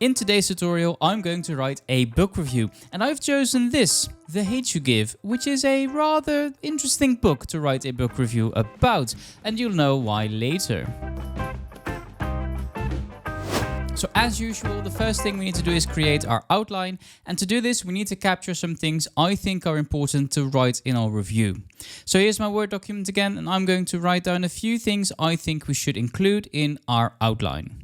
In today's tutorial, I'm going to write a book review, and I've chosen this, The Hate You Give, which is a rather interesting book to write a book review about, and you'll know why later. So as usual, the first thing we need to do is create our outline, and to do this we need to capture some things I think are important to write in our review. So here's my Word document again, and I'm going to write down a few things I think we should include in our outline.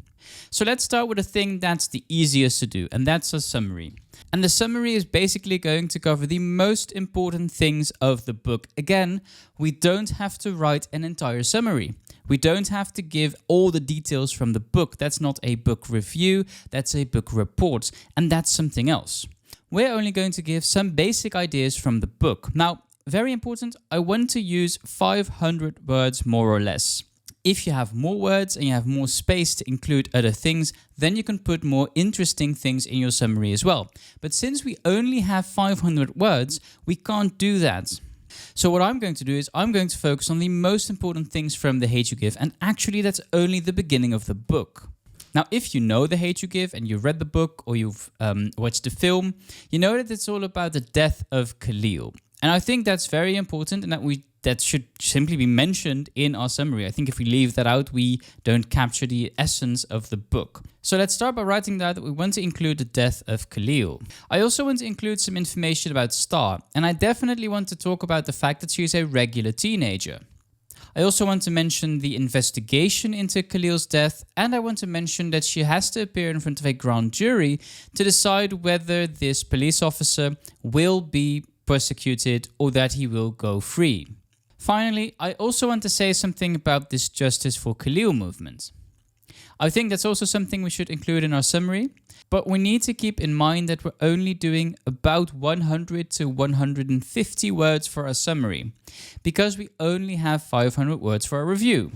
So let's start with a thing that's the easiest to do, and that's a summary. And the summary is basically going to cover the most important things of the book. Again, we don't have to write an entire summary. We don't have to give all the details from the book. That's not a book review, that's a book report, and that's something else. We're only going to give some basic ideas from the book. Now, very important, I want to use 500 words more or less. If you have more words and you have more space to include other things, then you can put more interesting things in your summary as well. But since we only have 500 words, we can't do that. So what I'm going to do is I'm going to focus on the most important things from The Hate You Give, and actually that's only the beginning of the book. Now, if you know The Hate You Give and you've read the book or you've watched the film, you know that it's all about the death of Khalil. And I think that's very important, and that should simply be mentioned in our summary. I think if we leave that out, we don't capture the essence of the book. So let's start by writing down that we want to include the death of Khalil. I also want to include some information about Star, and I definitely want to talk about the fact that she is a regular teenager. I also want to mention the investigation into Khalil's death, and I want to mention that she has to appear in front of a grand jury to decide whether this police officer will be prosecuted or that he will go free. Finally, I also want to say something about this Justice for Khalil movement. I think that's also something we should include in our summary, but we need to keep in mind that we're only doing about 100 to 150 words for our summary, because we only have 500 words for our review.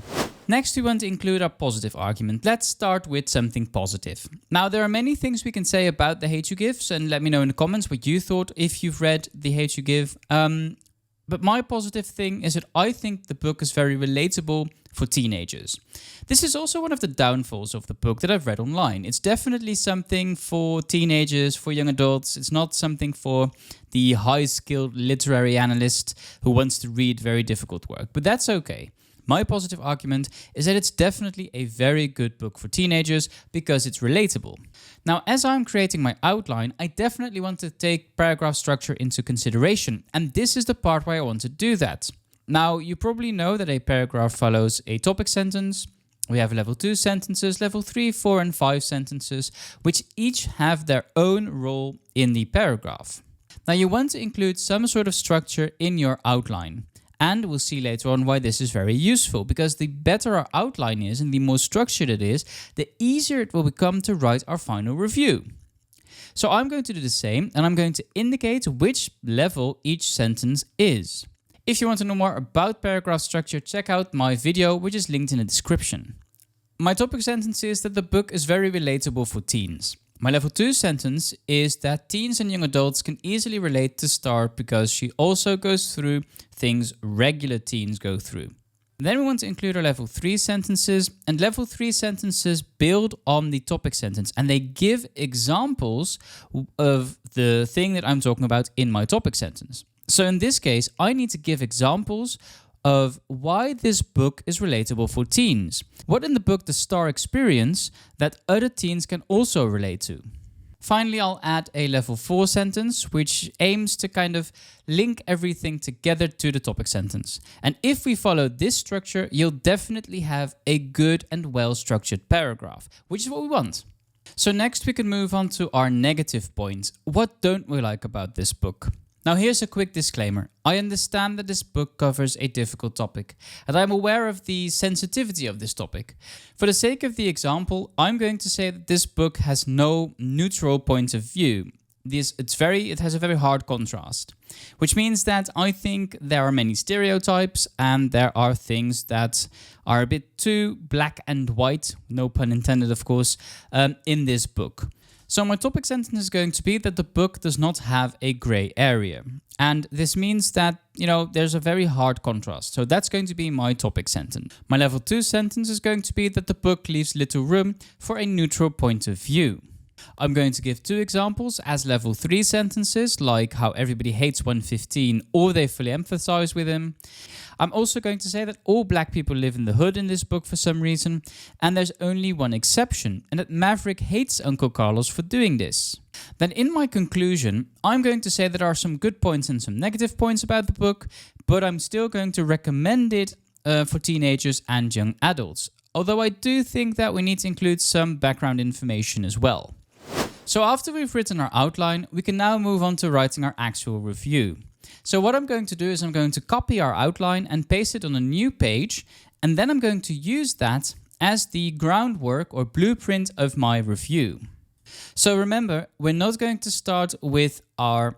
Next, we want to include our positive argument. Let's start with something positive. Now, there are many things we can say about The Hate You Give, and let me know in the comments what you thought if you've read The Hate You Give. But my positive thing is that I think the book is very relatable for teenagers. This is also one of the downfalls of the book that I've read online. It's definitely something for teenagers, for young adults. It's not something for the high-skilled literary analyst who wants to read very difficult work, but that's okay. My positive argument is that it's definitely a very good book for teenagers because it's relatable. Now, as I'm creating my outline, I definitely want to take paragraph structure into consideration, and this is the part where I want to do that. Now, you probably know that a paragraph follows a topic sentence. We have level 2 sentences, level 3, 4, and 5 sentences, which each have their own role in the paragraph. Now, you want to include some sort of structure in your outline. And we'll see later on why this is very useful, because the better our outline is and the more structured it is, the easier it will become to write our final review. So I'm going to do the same, and I'm going to indicate which level each sentence is. If you want to know more about paragraph structure, check out my video, which is linked in the description. My topic sentence is that the book is very relatable for teens. My level 2 sentence is that teens and young adults can easily relate to Star because she also goes through things regular teens go through. Then we want to include our level 3 sentences, and level 3 sentences build on the topic sentence and they give examples of the thing that I'm talking about in my topic sentence. So in this case, I need to give examples of why this book is relatable for teens. What in the book does Star experience that other teens can also relate to? Finally, I'll add a level 4 sentence, which aims to kind of link everything together to the topic sentence. And if we follow this structure, you'll definitely have a good and well-structured paragraph, which is what we want. So next we can move on to our negative points. What don't we like about this book? Now here's a quick disclaimer. I understand that this book covers a difficult topic, and I'm aware of the sensitivity of this topic. For the sake of the example, I'm going to say that this book has no neutral point of view. It has a very hard contrast, which means that I think there are many stereotypes and there are things that are a bit too black and white, no pun intended of course, in this book. So my topic sentence is going to be that the book does not have a gray area. And this means that, there's a very hard contrast. So that's going to be my topic sentence. My level 2 sentence is going to be that the book leaves little room for a neutral point of view. I'm going to give 2 examples as level 3 sentences, like how everybody hates 115 or they fully empathize with him. I'm also going to say that all black people live in the hood in this book for some reason, and there's only one exception, and that Maverick hates Uncle Carlos for doing this. Then in my conclusion, I'm going to say there are some good points and some negative points about the book, but I'm still going to recommend it for teenagers and young adults. Although I do think that we need to include some background information as well. So after we've written our outline, we can now move on to writing our actual review. So what I'm going to do is I'm going to copy our outline and paste it on a new page, and then I'm going to use that as the groundwork or blueprint of my review. So remember, we're not going to start with our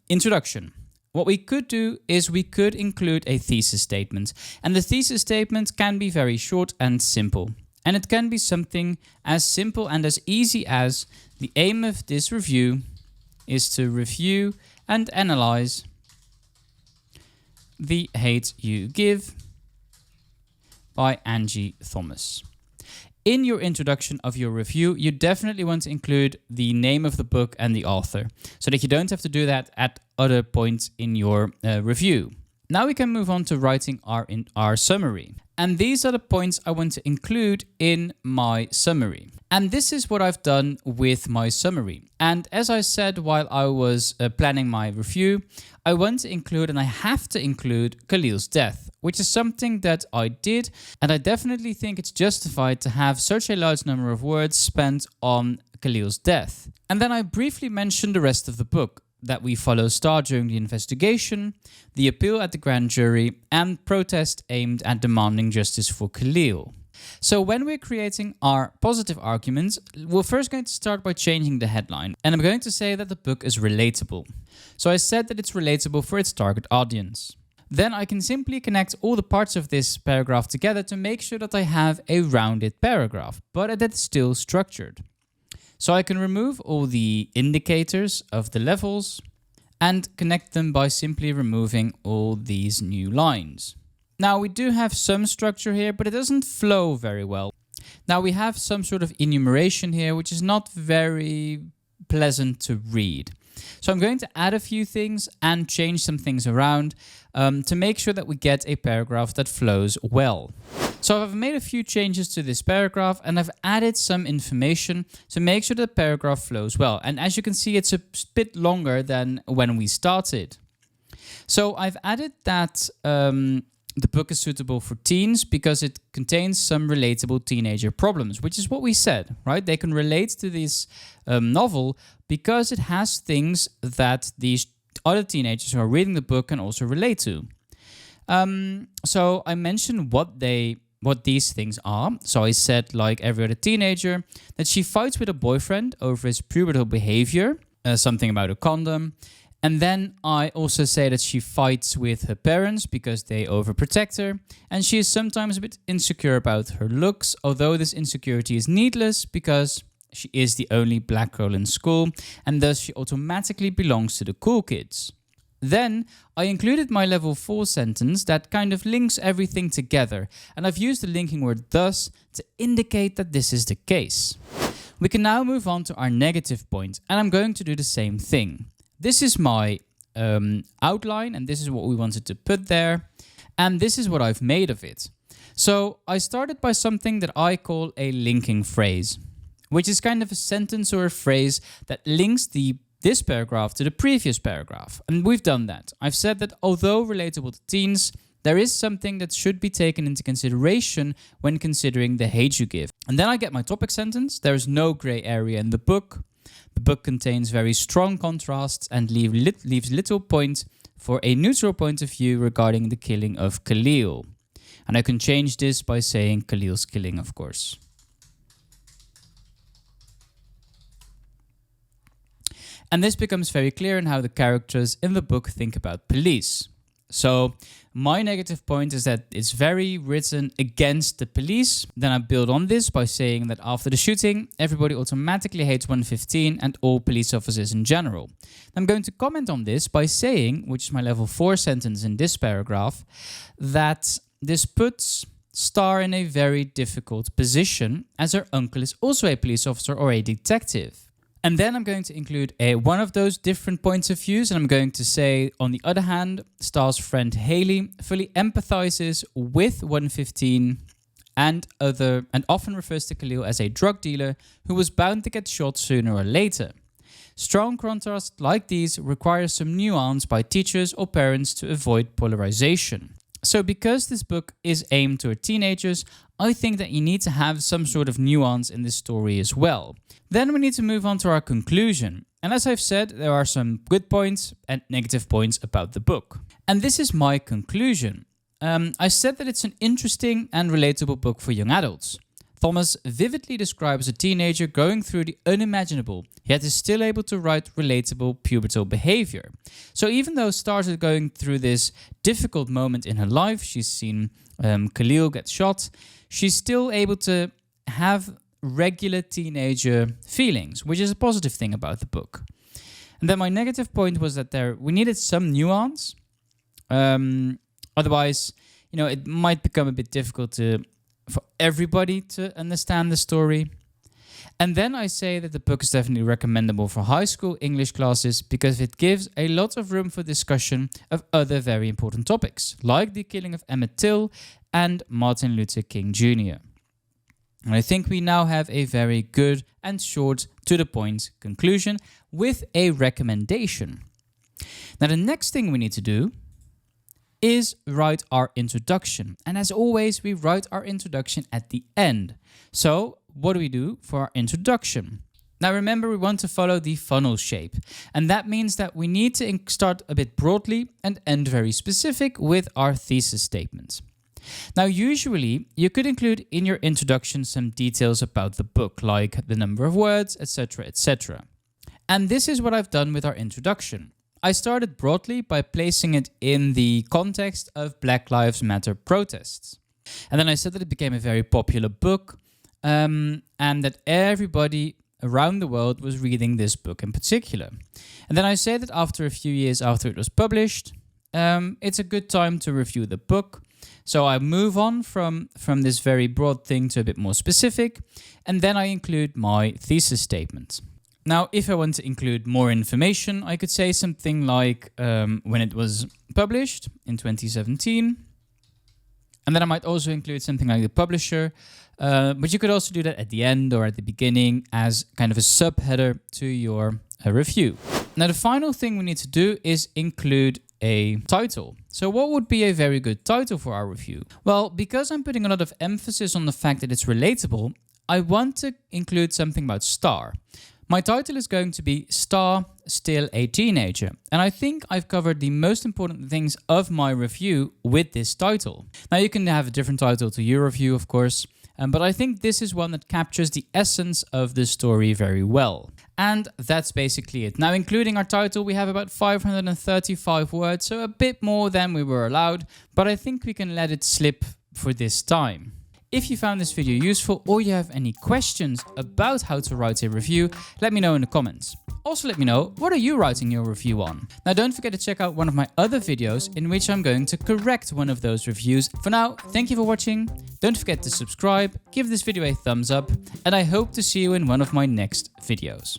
introduction. What we could do is we could include a thesis statement, and the thesis statement can be very short and simple. And it can be something as simple and as easy as the aim of this review is to review and analyze The Hate You Give by Angie Thomas. In your introduction of your review, you definitely want to include the name of the book and the author, so that you don't have to do that at other points in your review. Now we can move on to writing our summary. And these are the points I want to include in my summary. And this is what I've done with my summary. And as I said while I was planning my review, I want to include, and I have to include, Khalil's death, which is something that I did. And I definitely think it's justified to have such a large number of words spent on Khalil's death. And then I briefly mentioned the rest of the book, that we follow Star during the investigation, the appeal at the grand jury, and protest aimed at demanding justice for Khalil. So when we're creating our positive arguments, we're first going to start by changing the headline. And I'm going to say that the book is relatable. So I said that it's relatable for its target audience. Then I can simply connect all the parts of this paragraph together to make sure that I have a rounded paragraph, but that it's still structured. So I can remove all the indicators of the levels and connect them by simply removing all these new lines. Now we do have some structure here, but it doesn't flow very well. Now we have some sort of enumeration here, which is not very pleasant to read. So I'm going to add a few things and change some things around to make sure that we get a paragraph that flows well. So I've made a few changes to this paragraph and I've added some information to make sure the paragraph flows well. And as you can see, it's a bit longer than when we started. So I've added that the book is suitable for teens because it contains some relatable teenager problems, which is what we said, right? They can relate to this novel because it has things that these other teenagers who are reading the book can also relate to. So I mentioned what these things are. So I said, like every other teenager, that she fights with a boyfriend over his pubertal behavior, something about a condom. And then I also say that she fights with her parents because they overprotect her. And she is sometimes a bit insecure about her looks, although this insecurity is needless because she is the only black girl in school, and thus she automatically belongs to the cool kids. Then I included my level 4 sentence that kind of links everything together, and I've used the linking word thus to indicate that this is the case. We can now move on to our negative point, and I'm going to do the same thing. This is my outline, and this is what we wanted to put there, and this is what I've made of it. So I started by something that I call a linking phrase, which is kind of a sentence or a phrase that links this paragraph to the previous paragraph. And we've done that. I've said that although relatable to teens, there is something that should be taken into consideration when considering the hate you give. And then I get my topic sentence. There is no gray area in the book. The book contains very strong contrasts and leaves little point for a neutral point of view regarding the killing of Khalil. And I can change this by saying Khalil's killing, of course. And this becomes very clear in how the characters in the book think about police. So my negative point is that it's very written against the police. Then I build on this by saying that after the shooting, everybody automatically hates 115 and all police officers in general. I'm going to comment on this by saying, which is my level 4 sentence in this paragraph, that this puts Star in a very difficult position as her uncle is also a police officer or a detective. And then I'm going to include one of those different points of views, and I'm going to say, on the other hand, Star's friend Haley fully empathizes with 115 and often refers to Khalil as a drug dealer who was bound to get shot sooner or later. Strong contrasts like these require some nuance by teachers or parents to avoid polarization. So because this book is aimed toward teenagers, I think that you need to have some sort of nuance in this story as well. Then we need to move on to our conclusion. And as I've said, there are some good points and negative points about the book. And this is my conclusion. I said that it's an interesting and relatable book for young adults. Thomas vividly describes a teenager going through the unimaginable, yet is still able to write relatable pubertal behavior. So even though Star is going through this difficult moment in her life, she's seen Khalil get shot, she's still able to have regular teenager feelings, which is a positive thing about the book. And then my negative point was that we needed some nuance. Otherwise, it might become a bit difficult for everybody to understand the story. And then I say that the book is definitely recommendable for high school English classes because it gives a lot of room for discussion of other very important topics, like the killing of Emmett Till and Martin Luther King Jr. And I think we now have a very good and short, to the point conclusion with a recommendation. Now, the next thing we need to do is write our introduction. And as always, we write our introduction at the end. So what do we do for our introduction? Now remember, we want to follow the funnel shape. And that means that we need to start a bit broadly and end very specific with our thesis statement. Now usually you could include in your introduction some details about the book, like the number of words, etc., etc. And this is what I've done with our introduction. I started broadly by placing it in the context of Black Lives Matter protests. And then I said that it became a very popular book and that everybody around the world was reading this book in particular. And then I said that after a few years after it was published, it's a good time to review the book. So I move on from this very broad thing to a bit more specific, and then I include my thesis statement. Now, if I want to include more information, I could say something like when it was published in 2017. And then I might also include something like the publisher. But you could also do that at the end or at the beginning as kind of a subheader to your review. Now, the final thing we need to do is include a title. So what would be a very good title for our review? Well, because I'm putting a lot of emphasis on the fact that it's relatable, I want to include something about Star. My title is going to be Star, Still a Teenager. And I think I've covered the most important things of my review with this title. Now you can have a different title to your review, of course, but I think this is one that captures the essence of the story very well. And that's basically it. Now, including our title, we have about 535 words, so a bit more than we were allowed, but I think we can let it slip for this time. If you found this video useful or you have any questions about how to write a review, let me know in the comments. Also let me know, what are you writing your review on? Now don't forget to check out one of my other videos in which I'm going to correct one of those reviews. For now, thank you for watching. Don't forget to subscribe, give this video a thumbs up, and I hope to see you in one of my next videos.